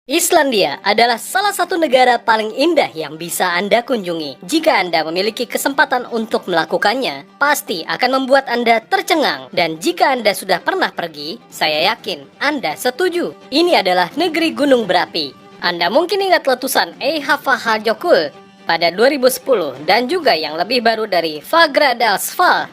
Islandia adalah salah satu negara paling indah yang bisa Anda kunjungi. Jika Anda memiliki kesempatan untuk melakukannya, pasti akan membuat Anda tercengang. Dan jika Anda sudah pernah pergi, saya yakin Anda setuju. Ini adalah negeri gunung berapi. Anda mungkin ingat letusan Eyjafjallajökull pada 2010 dan juga yang lebih baru dari Fagradalsfjall.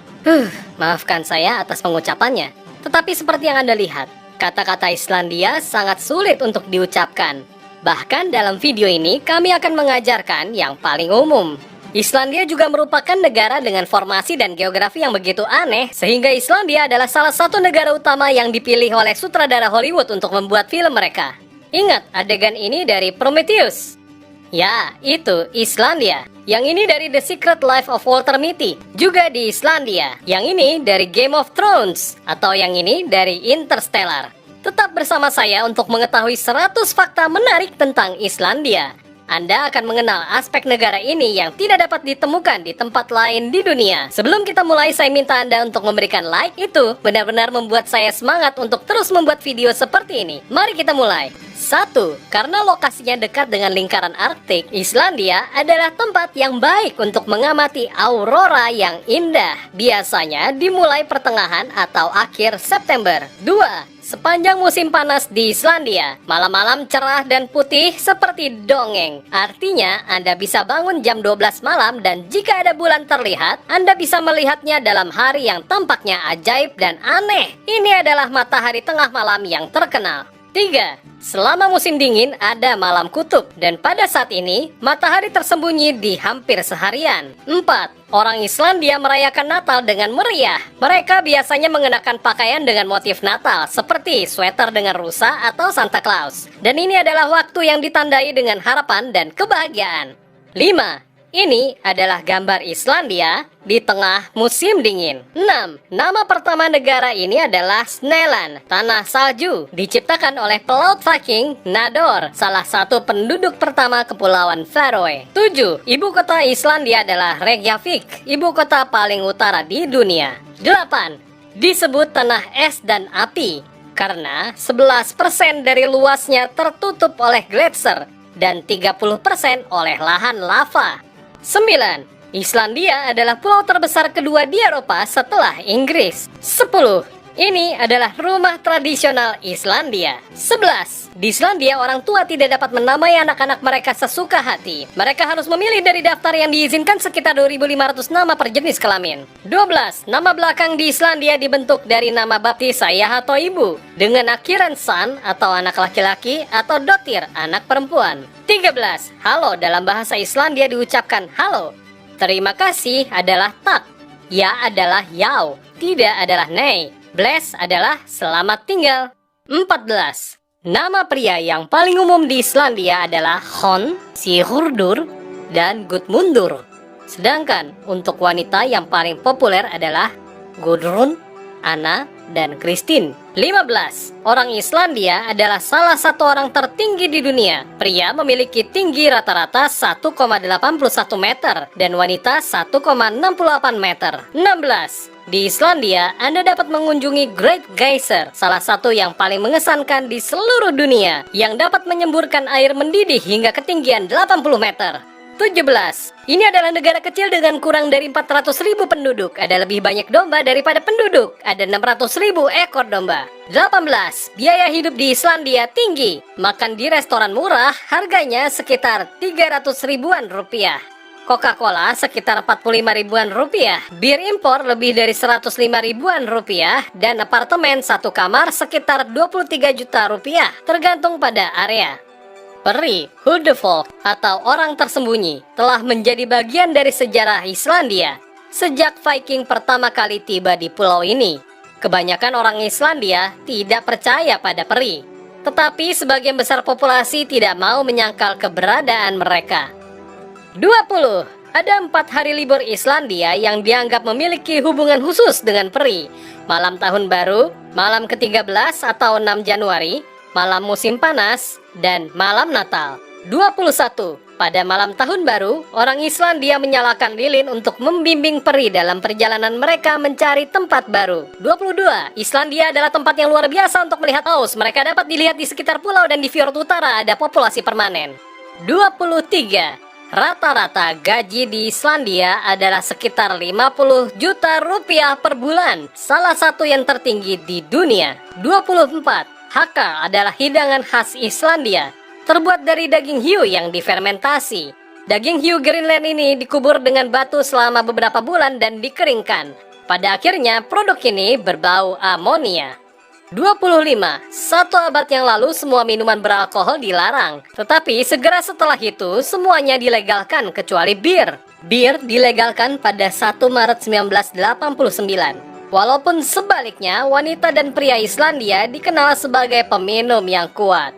Maafkan saya atas pengucapannya. Tetapi seperti yang Anda lihat, kata-kata Islandia sangat sulit untuk diucapkan. Bahkan dalam video ini kami akan mengajarkan yang paling umum. Islandia juga merupakan negara dengan formasi dan geografi yang begitu aneh, sehingga Islandia adalah salah satu negara utama yang dipilih oleh sutradara Hollywood untuk membuat film mereka. Ingat adegan ini dari Prometheus? Ya, itu Islandia. Yang ini dari The Secret Life of Walter Mitty, juga di Islandia. Yang ini dari Game of Thrones, atau yang ini dari Interstellar. Tetap bersama saya untuk mengetahui 100 fakta menarik tentang Islandia. Anda akan mengenal aspek negara ini yang tidak dapat ditemukan di tempat lain di dunia. Sebelum kita mulai, saya minta Anda untuk memberikan like. Itu benar-benar membuat saya semangat untuk terus membuat video seperti ini. Mari kita mulai. 1. Karena lokasinya dekat dengan lingkaran Arktik, Islandia adalah tempat yang baik untuk mengamati aurora yang indah. Biasanya dimulai pertengahan atau akhir September. 2. Sepanjang musim panas di Islandia, malam-malam cerah dan putih seperti dongeng. Artinya, Anda bisa bangun jam 12 malam dan jika ada bulan terlihat, Anda bisa melihatnya dalam hari yang tampaknya ajaib dan aneh. Ini adalah matahari tengah malam yang terkenal. 3. Selama musim dingin ada malam kutub dan pada saat ini matahari tersembunyi di hampir seharian. 4. Orang Islandia merayakan Natal dengan meriah. Mereka biasanya mengenakan pakaian dengan motif Natal seperti sweater dengan rusa atau Santa Claus. Dan ini adalah waktu yang ditandai dengan harapan dan kebahagiaan. 5. Ini adalah gambar Islandia di tengah musim dingin. 6. Nama pertama negara ini adalah Sneland, tanah salju, diciptakan oleh pelaut Viking Nador, salah satu penduduk pertama Kepulauan Faroe. 7. Ibu kota Islandia adalah Reykjavik, ibu kota paling utara di dunia. 8. Disebut tanah es dan api karena 11% dari luasnya tertutup oleh gletser dan 30% oleh lahan lava. 9. Islandia adalah pulau terbesar kedua di Eropa setelah Inggris. 10. Ini adalah rumah tradisional Islandia. 11. Di Islandia orang tua tidak dapat menamai anak-anak mereka sesuka hati. Mereka harus memilih dari daftar yang diizinkan sekitar 2.500 nama per jenis kelamin. 12. Nama belakang di Islandia dibentuk dari nama baptis ayah atau ibu dengan akhiran san atau anak laki-laki atau dotir anak perempuan. 13. Halo dalam bahasa Islandia diucapkan halo. Terima kasih adalah tak. Ya adalah yau. Tidak adalah nei. Bless adalah selamat tinggal. 14. Nama pria yang paling umum di Islandia adalah Hon, Sigurdur, dan Gudmundur. Sedangkan untuk wanita yang paling populer adalah Gudrun, Anna, dan Kristin. 15. Orang Islandia adalah salah satu orang tertinggi di dunia. Pria memiliki tinggi rata-rata 1,81 meter dan wanita 1,68 meter. 16. Di Islandia, Anda dapat mengunjungi Great Geyser, salah satu yang paling mengesankan di seluruh dunia, yang dapat menyemburkan air mendidih hingga ketinggian 80 meter. 17. Ini adalah negara kecil dengan kurang dari 400.000 penduduk. Ada lebih banyak domba daripada penduduk. Ada 600.000 ekor domba. 18. Biaya hidup di Islandia tinggi. Makan di restoran murah, harganya sekitar 300 ribuan rupiah. Coca-Cola sekitar 45 ribuan rupiah. Bir impor lebih dari 105 ribuan rupiah. Dan apartemen satu kamar sekitar 23 juta rupiah, tergantung pada area. Peri, Huldufolk, atau orang tersembunyi, telah menjadi bagian dari sejarah Islandia sejak Viking pertama kali tiba di pulau ini. Kebanyakan orang Islandia tidak percaya pada peri, tetapi sebagian besar populasi tidak mau menyangkal keberadaan mereka. 20. Ada 4 hari libur Islandia yang dianggap memiliki hubungan khusus dengan peri. Malam Tahun Baru, malam ke-13 atau 6 Januari, malam musim panas, dan malam Natal. 21. Pada malam tahun baru, orang Islandia menyalakan lilin untuk membimbing peri dalam perjalanan mereka mencari tempat baru. 22. Islandia adalah tempat yang luar biasa untuk melihat paus. Mereka dapat dilihat di sekitar pulau dan di fjord utara ada populasi permanen. 23. Rata-rata gaji di Islandia adalah sekitar 50 juta rupiah per bulan, salah satu yang tertinggi di dunia. 24. Haka adalah hidangan khas Islandia, terbuat dari daging hiu yang difermentasi. Daging hiu Greenland ini dikubur dengan batu selama beberapa bulan dan dikeringkan. Pada akhirnya, produk ini berbau amonia. 25. Satu abad yang lalu semua minuman beralkohol dilarang. Tetapi segera setelah itu, semuanya dilegalkan kecuali bir. Bir dilegalkan pada 1 Maret 1989. Walaupun sebaliknya, wanita dan pria Islandia dikenal sebagai peminum yang kuat.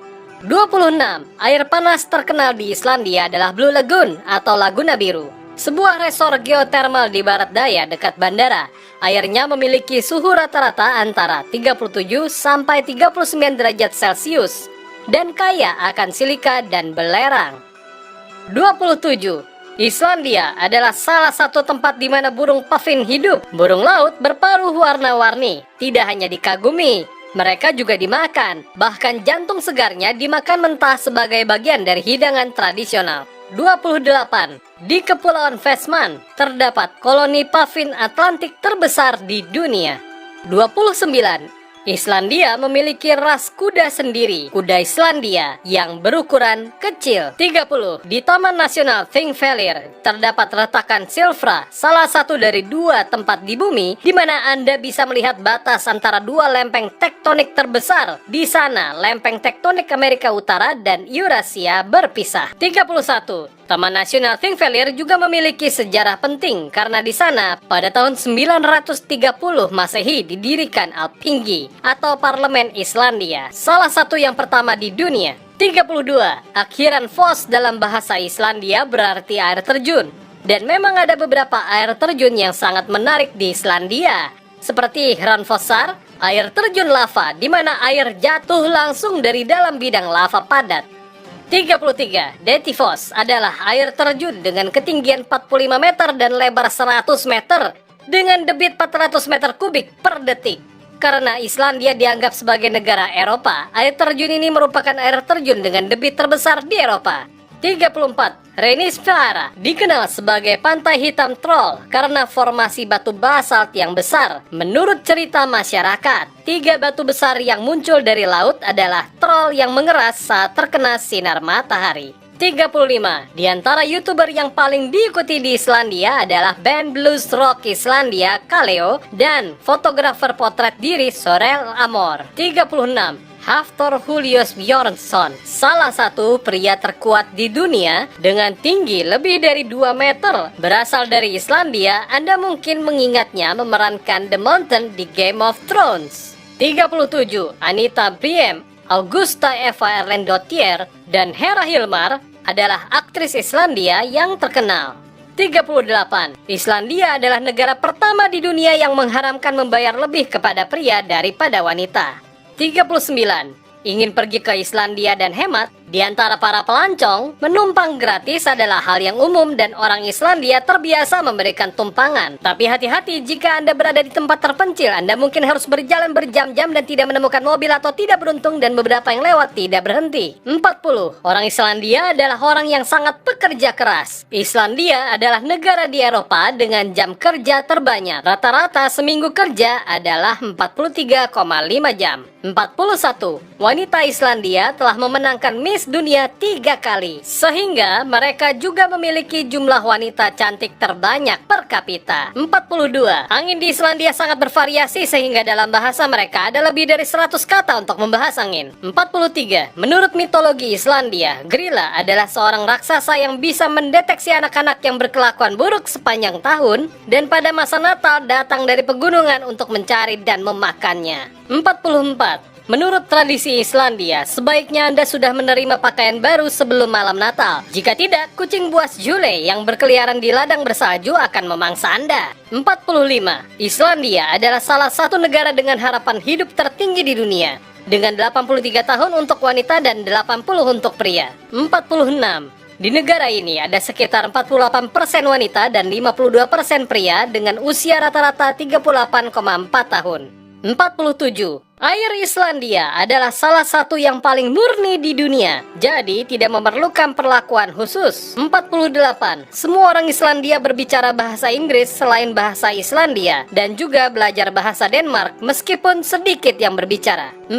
26. Air panas terkenal di Islandia adalah Blue Lagoon atau Laguna Biru, sebuah resor geotermal di barat daya dekat bandara. Airnya memiliki suhu rata-rata antara 37 sampai 39 derajat Celcius dan kaya akan silika dan belerang. 27. Islandia adalah salah satu tempat di mana burung puffin hidup. Burung laut berparuh warna-warni, tidak hanya dikagumi, mereka juga dimakan. Bahkan jantung segarnya dimakan mentah sebagai bagian dari hidangan tradisional. 28. Di Kepulauan Fesman terdapat koloni puffin Atlantik terbesar di dunia. 29. Islandia memiliki ras kuda sendiri, kuda Islandia, yang berukuran kecil. 30. Di Taman Nasional Thingvellir terdapat retakan Silfra, salah satu dari 2 tempat di bumi di mana Anda bisa melihat batas antara 2 lempeng tektonik terbesar. Di sana, lempeng tektonik Amerika Utara dan Eurasia berpisah. 31. Taman Nasional Thingvellir juga memiliki sejarah penting karena di sana pada tahun 930 Masehi didirikan Alþingi atau Parlemen Islandia, salah satu yang pertama di dunia. 32. Akhiran Foss dalam bahasa Islandia berarti air terjun, dan memang ada beberapa air terjun yang sangat menarik di Islandia, seperti Hranfossar, air terjun lava di mana air jatuh langsung dari dalam bidang lava padat. 33. Dettifoss adalah air terjun dengan ketinggian 45 meter dan lebar 100 meter dengan debit 400 meter kubik per detik. Karena Islandia dianggap sebagai negara Eropa, air terjun ini merupakan air terjun dengan debit terbesar di Eropa. 34. Reynisfjara dikenal sebagai pantai hitam troll karena formasi batu basalt yang besar. Menurut cerita masyarakat, 3 batu besar yang muncul dari laut adalah troll yang mengeras saat terkena sinar matahari. 35. Di antara YouTuber yang paling diikuti di Islandia adalah band blues rock Islandia Kaleo dan fotografer potret diri Sorel Amor. 36. Hafthor Julius Bjornsson, salah satu pria terkuat di dunia dengan tinggi lebih dari 2 meter. Berasal dari Islandia, Anda mungkin mengingatnya memerankan The Mountain di Game of Thrones. 37. Anita Briem, Augusta Eva Erlendotter, dan Hera Hilmar adalah aktris Islandia yang terkenal. 38. Islandia adalah negara pertama di dunia yang mengharamkan membayar lebih kepada pria daripada wanita. 39. Ingin pergi ke Islandia dan hemat? Di antara para pelancong, menumpang gratis adalah hal yang umum dan orang Islandia terbiasa memberikan tumpangan. Tapi hati-hati jika Anda berada di tempat terpencil, Anda mungkin harus berjalan berjam-jam dan tidak menemukan mobil atau tidak beruntung dan beberapa yang lewat tidak berhenti. 40. Orang Islandia adalah orang yang sangat pekerja keras. Islandia adalah negara di Eropa dengan jam kerja terbanyak. Rata-rata seminggu kerja adalah 43,5 jam. 41. Wanita Islandia telah memenangkan Miss Dunia 3 kali, sehingga mereka juga memiliki jumlah wanita cantik terbanyak per kapita. 42. Angin di Islandia sangat bervariasi sehingga dalam bahasa mereka ada lebih dari 100 kata untuk membahas angin. 43. Menurut mitologi Islandia, Grilla adalah seorang raksasa yang bisa mendeteksi anak-anak yang berkelakuan buruk sepanjang tahun dan pada masa Natal datang dari pegunungan untuk mencari dan memakannya. 44. Menurut tradisi Islandia, sebaiknya Anda sudah menerima pakaian baru sebelum malam Natal. Jika tidak, kucing buas Jule yang berkeliaran di ladang bersalju akan memangsa Anda. 45. Islandia adalah salah satu negara dengan harapan hidup tertinggi di dunia. dengan 83 tahun untuk wanita dan 80 untuk pria. 46. Di negara ini ada sekitar 48% wanita dan 52% pria dengan usia rata-rata 38,4 tahun. 47. Air Islandia adalah salah satu yang paling murni di dunia, jadi tidak memerlukan perlakuan khusus. 48. Semua orang Islandia berbicara bahasa Inggris selain bahasa Islandia dan juga belajar bahasa Denmark meskipun sedikit yang berbicara. 49.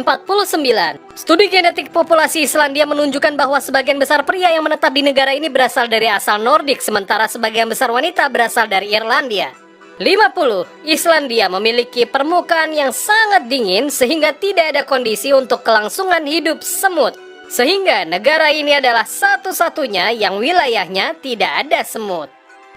Studi genetik populasi Islandia menunjukkan bahwa sebagian besar pria yang menetap di negara ini berasal dari asal Nordik, sementara sebagian besar wanita berasal dari Irlandia. 50. Islandia memiliki permukaan yang sangat dingin sehingga tidak ada kondisi untuk kelangsungan hidup semut. Sehingga negara ini adalah satu-satunya yang wilayahnya tidak ada semut.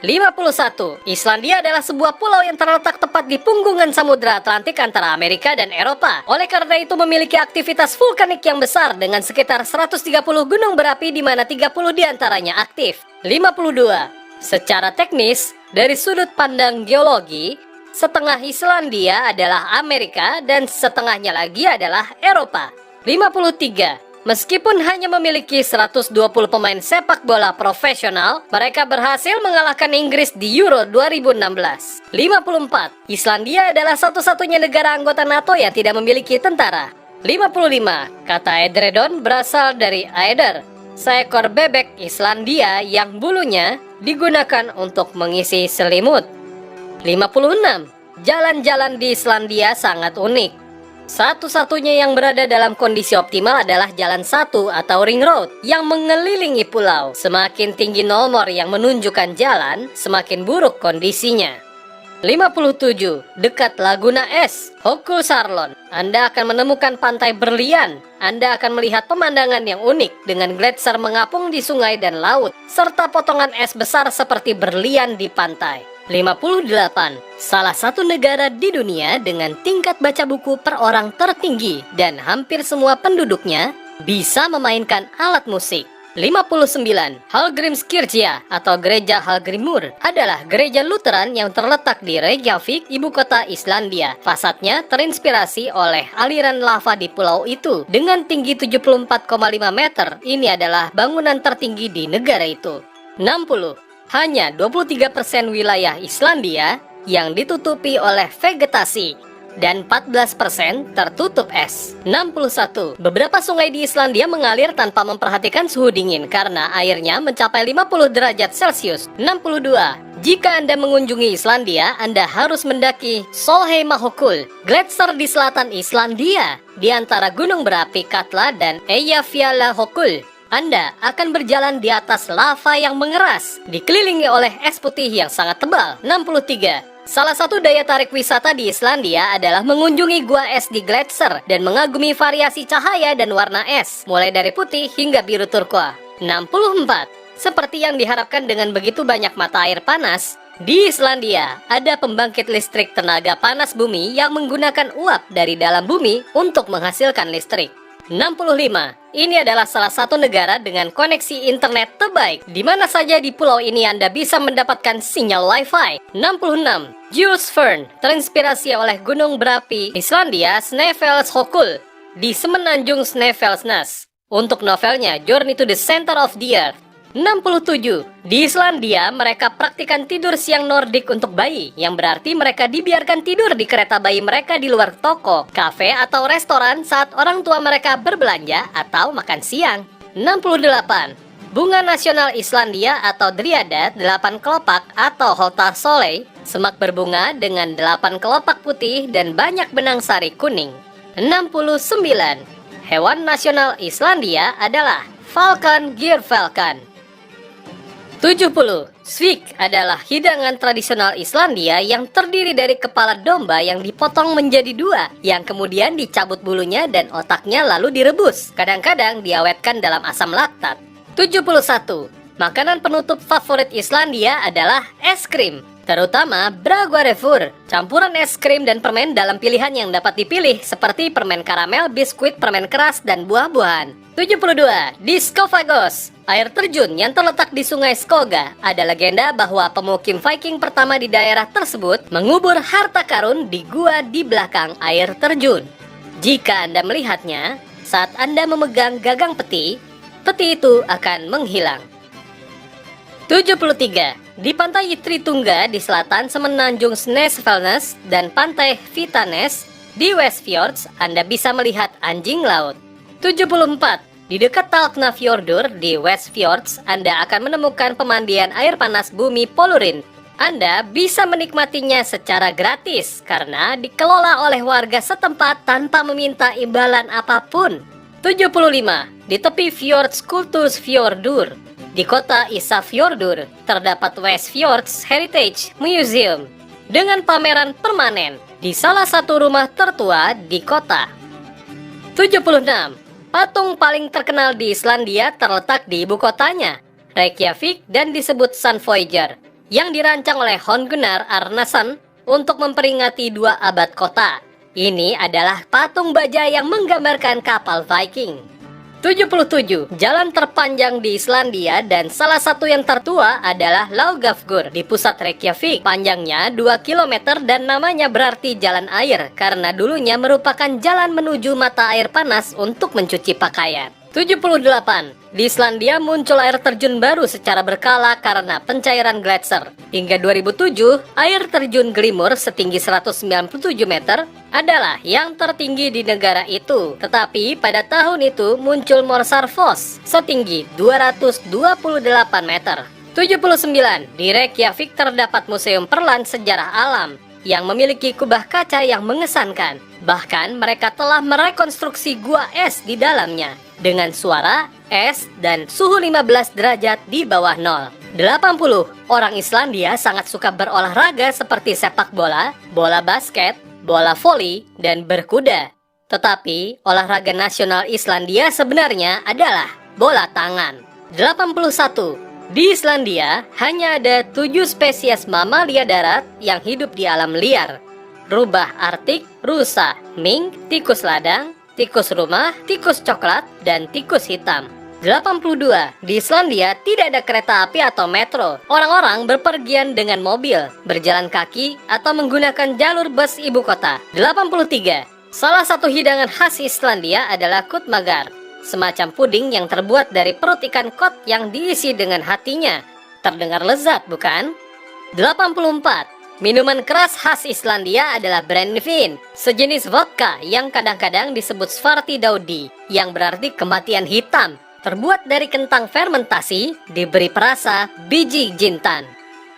51. Islandia adalah sebuah pulau yang terletak tepat di punggungan Samudra Atlantik antara Amerika dan Eropa. Oleh karena itu memiliki aktivitas vulkanik yang besar dengan sekitar 130 gunung berapi di mana 30 diantaranya aktif. 52. Secara teknis, dari sudut pandang geologi, setengah Islandia adalah Amerika dan setengahnya lagi adalah Eropa. 53. Meskipun hanya memiliki 120 pemain sepak bola profesional, mereka berhasil mengalahkan Inggris di Euro 2016. 54. Islandia adalah satu-satunya negara anggota NATO yang tidak memiliki tentara. 55. Kata edredon berasal dari Aeder, seekor bebek Islandia yang bulunya digunakan untuk mengisi selimut. 56. Jalan-jalan di Islandia sangat unik. Satu-satunya yang berada dalam kondisi optimal adalah jalan satu atau ring road yang mengelilingi pulau. Semakin tinggi nomor yang menunjukkan jalan, semakin buruk kondisinya. 57. Dekat Laguna Es, Hökuldalsárlón, Anda akan menemukan pantai berlian. Anda akan melihat pemandangan yang unik dengan gletser mengapung di sungai dan laut, serta potongan es besar seperti berlian di pantai. 58. Salah satu negara di dunia dengan tingkat baca buku per orang tertinggi dan hampir semua penduduknya bisa memainkan alat musik. 59. Hallgrímskirkja atau Gereja Hallgrímur adalah gereja Lutheran yang terletak di Reykjavik, ibu kota Islandia. Fasadnya terinspirasi oleh aliran lava di pulau itu. Dengan tinggi 74,5 meter, ini adalah bangunan tertinggi di negara itu. 60. Hanya 23% wilayah Islandia yang ditutupi oleh vegetasi dan 14% tertutup es. 61. Beberapa sungai di Islandia mengalir tanpa memperhatikan suhu dingin karena airnya mencapai 50 derajat Celcius. 62. Jika Anda mengunjungi Islandia, Anda harus mendaki Solheimahökull, gletser di selatan Islandia, di antara gunung berapi Katla dan Eyjafjallajökull. Anda akan berjalan di atas lava yang mengeras, dikelilingi oleh es putih yang sangat tebal. 63. Salah satu daya tarik wisata di Islandia adalah mengunjungi gua es di gletser dan mengagumi variasi cahaya dan warna es, mulai dari putih hingga biru turkua. 64. Seperti yang diharapkan dengan begitu banyak mata air panas, di Islandia ada pembangkit listrik tenaga panas bumi yang menggunakan uap dari dalam bumi untuk menghasilkan listrik. 65. Ini adalah salah satu negara dengan koneksi internet terbaik. Di mana saja di pulau ini Anda bisa mendapatkan sinyal Wi-Fi. 66. Jules Verne terinspirasi oleh gunung berapi Islandia Snæfellsjökull di semenanjung Snæfellsnes untuk novelnya Journey to the Center of the Earth. 67. Di Islandia, mereka praktikan tidur siang Nordik untuk bayi, yang berarti mereka dibiarkan tidur di kereta bayi mereka di luar toko, kafe, atau restoran saat orang tua mereka berbelanja atau makan siang. 68. Bunga nasional Islandia atau Dryada 8 kelopak atau Holtasolei, semak berbunga dengan 8 kelopak putih dan banyak benang sari kuning. 69. Hewan nasional Islandia adalah Falcon Gyrfalcon. 70. Svik adalah hidangan tradisional Islandia yang terdiri dari kepala domba yang dipotong menjadi dua, yang kemudian dicabut bulunya dan otaknya lalu direbus. Kadang-kadang diawetkan dalam asam laktat. 71. Makanan penutup favorit Islandia adalah es krim, terutama Bragðarefur, campuran es krim dan permen dalam pilihan yang dapat dipilih seperti permen karamel, biskuit, permen keras, dan buah-buahan. 72. Di Skofagos, air terjun yang terletak di sungai Skoga, ada legenda bahwa pemukim Viking pertama di daerah tersebut mengubur harta karun di gua di belakang air terjun. Jika Anda melihatnya, saat Anda memegang gagang peti, peti itu akan menghilang. 73. Di pantai Tritungga di selatan semenanjung Snesvelnes dan pantai Vitanes di Westfjords, Anda bisa melihat anjing laut. 74. Di dekat Talknafjordur di Westfjords, Anda akan menemukan pemandian air panas bumi Polurin. Anda bisa menikmatinya secara gratis karena dikelola oleh warga setempat tanpa meminta imbalan apapun. 75. Di tepi Fjords Kultusfjordur di kota Isafjordur terdapat Westfjords Heritage Museum dengan pameran permanen di salah satu rumah tertua di kota. 76. Patung paling terkenal di Islandia terletak di ibu kotanya, Reykjavik, dan disebut Sun Voyager, yang dirancang oleh Hon Gunnar Arnason untuk memperingati 2 abad kota. Ini adalah patung baja yang menggambarkan kapal Viking. 77. Jalan terpanjang di Islandia dan salah satu yang tertua adalah Laugavgur di pusat Reykjavik. Panjangnya 2 km dan namanya berarti jalan air karena dulunya merupakan jalan menuju mata air panas untuk mencuci pakaian. 78. Di Islandia muncul air terjun baru secara berkala karena pencairan gletser. Hingga 2007, air terjun Glimmer setinggi 197 meter adalah yang tertinggi di negara itu. Tetapi pada tahun itu muncul Morsarfoss setinggi 228 meter. 79. Di Reykjavik terdapat Museum Perlan Sejarah Alam yang memiliki kubah kaca yang mengesankan. Bahkan mereka telah merekonstruksi gua es di dalamnya dengan suara, es, dan suhu 15 derajat di bawah nol. 80. Orang Islandia sangat suka berolahraga seperti sepak bola, bola basket, bola voli, dan berkuda. Tetapi olahraga nasional Islandia sebenarnya adalah bola tangan. 81. Di Islandia hanya ada 7 spesies mamalia darat yang hidup di alam liar. Rubah Arktik, rusa, mink, tikus ladang, tikus rumah, tikus coklat, dan tikus hitam. 82. Di Islandia tidak ada kereta api atau metro. Orang-orang berpergian dengan mobil, berjalan kaki, atau menggunakan jalur bus ibu kota. 83. Salah satu hidangan khas Islandia adalah kutmagar, semacam puding yang terbuat dari perut ikan kod yang diisi dengan hatinya. Terdengar lezat, bukan? 84. Minuman keras khas Islandia adalah Brennivin, sejenis vodka yang kadang-kadang disebut Svartidaudi, yang berarti kematian hitam, terbuat dari kentang fermentasi, diberi perasa biji jintan.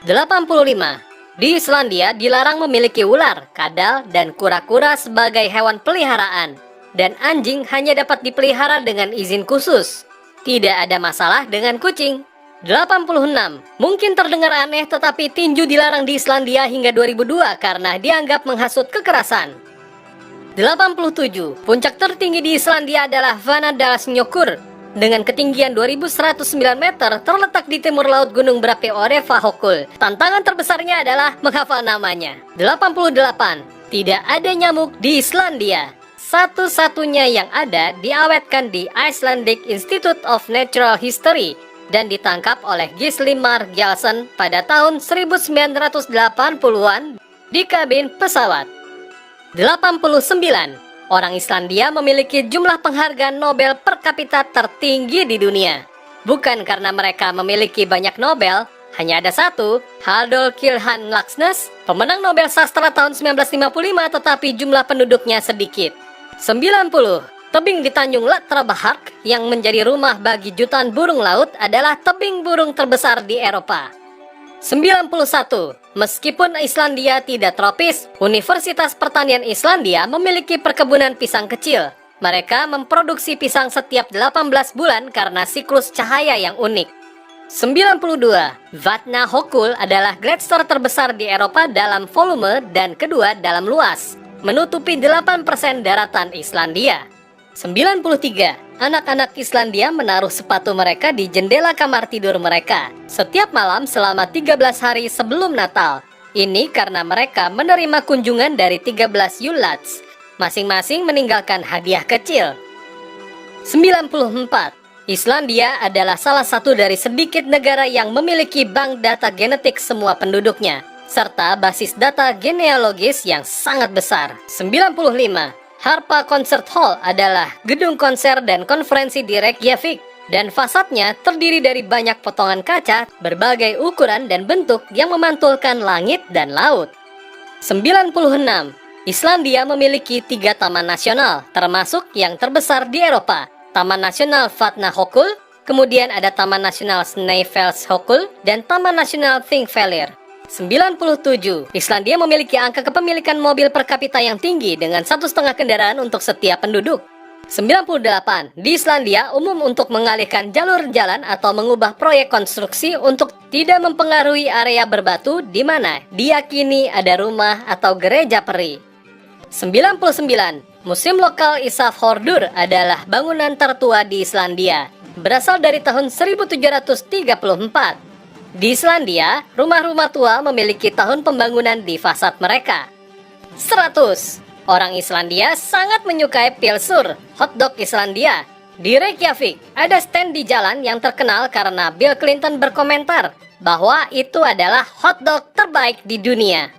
85. Di Islandia dilarang memiliki ular, kadal, dan kura-kura sebagai hewan peliharaan, dan anjing hanya dapat dipelihara dengan izin khusus. Tidak ada masalah dengan kucing. 86. Mungkin terdengar aneh, tetapi tinju dilarang di Islandia hingga 2002 karena dianggap menghasut kekerasan. 87. Puncak tertinggi di Islandia adalah Vanadalshnjúkur dengan ketinggian 2109 meter, terletak di timur laut gunung berapi Orefahokul. Tantangan terbesarnya adalah menghafal namanya. 88. Tidak ada nyamuk di Islandia. Satu-satunya yang ada diawetkan di Icelandic Institute of Natural History dan ditangkap oleh Gisli Mar Gjaldsson pada tahun 1980-an di kabin pesawat. 89. Orang Islandia memiliki jumlah penghargaan Nobel per kapita tertinggi di dunia. Bukan karena mereka memiliki banyak Nobel, hanya ada satu, Halldór Kiljan Laxness, pemenang Nobel Sastra tahun 1955, tetapi jumlah penduduknya sedikit. 90. Tebing di Tanjung Latrabahar yang menjadi rumah bagi jutaan burung laut adalah tebing burung terbesar di Eropa. 91. Meskipun Islandia tidak tropis, Universitas Pertanian Islandia memiliki perkebunan pisang kecil. Mereka memproduksi pisang setiap 18 bulan karena siklus cahaya yang unik. 92. Vatnajökull adalah gletser terbesar di Eropa dalam volume dan kedua dalam luas, menutupi 8% daratan Islandia. 93. Anak-anak Islandia menaruh sepatu mereka di jendela kamar tidur mereka setiap malam selama 13 hari sebelum Natal. Ini karena mereka menerima kunjungan dari 13 Yulats, masing-masing meninggalkan hadiah kecil. 94. Islandia adalah salah satu dari sedikit negara yang memiliki bank data genetik semua penduduknya, serta basis data genealogis yang sangat besar. 95. Harpa Concert Hall adalah gedung konser dan konferensi di Reykjavik, dan fasadnya terdiri dari banyak potongan kaca berbagai ukuran dan bentuk yang memantulkan langit dan laut. 96. Islandia memiliki 3 taman nasional, termasuk yang terbesar di Eropa. Taman Nasional Vatnajökull, kemudian ada Taman Nasional Snæfellsjökull, dan Taman Nasional Þingvellir. 97. Islandia memiliki angka kepemilikan mobil per kapita yang tinggi dengan 1,5 kendaraan untuk setiap penduduk. 98. Di Islandia umum untuk mengalihkan jalur jalan atau mengubah proyek konstruksi untuk tidak mempengaruhi area berbatu di mana diyakini ada rumah atau gereja peri. 99. Museum lokal Ísafjörður adalah bangunan tertua di Islandia, berasal dari tahun 1734. Di Islandia, rumah-rumah tua memiliki tahun pembangunan di fasad mereka. 100. Orang Islandia sangat menyukai pilsur, hotdog Islandia. Di Reykjavik, ada stand di jalan yang terkenal karena Bill Clinton berkomentar bahwa itu adalah hotdog terbaik di dunia.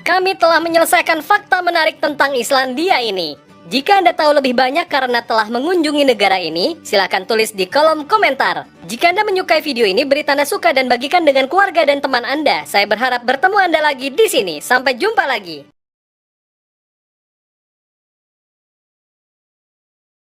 Kami telah menyelesaikan fakta menarik tentang Islandia ini. Jika Anda tahu lebih banyak karena telah mengunjungi negara ini, silakan tulis di kolom komentar. Jika Anda menyukai video ini, beri tanda suka dan bagikan dengan keluarga dan teman Anda. Saya berharap bertemu Anda lagi di sini. Sampai jumpa lagi.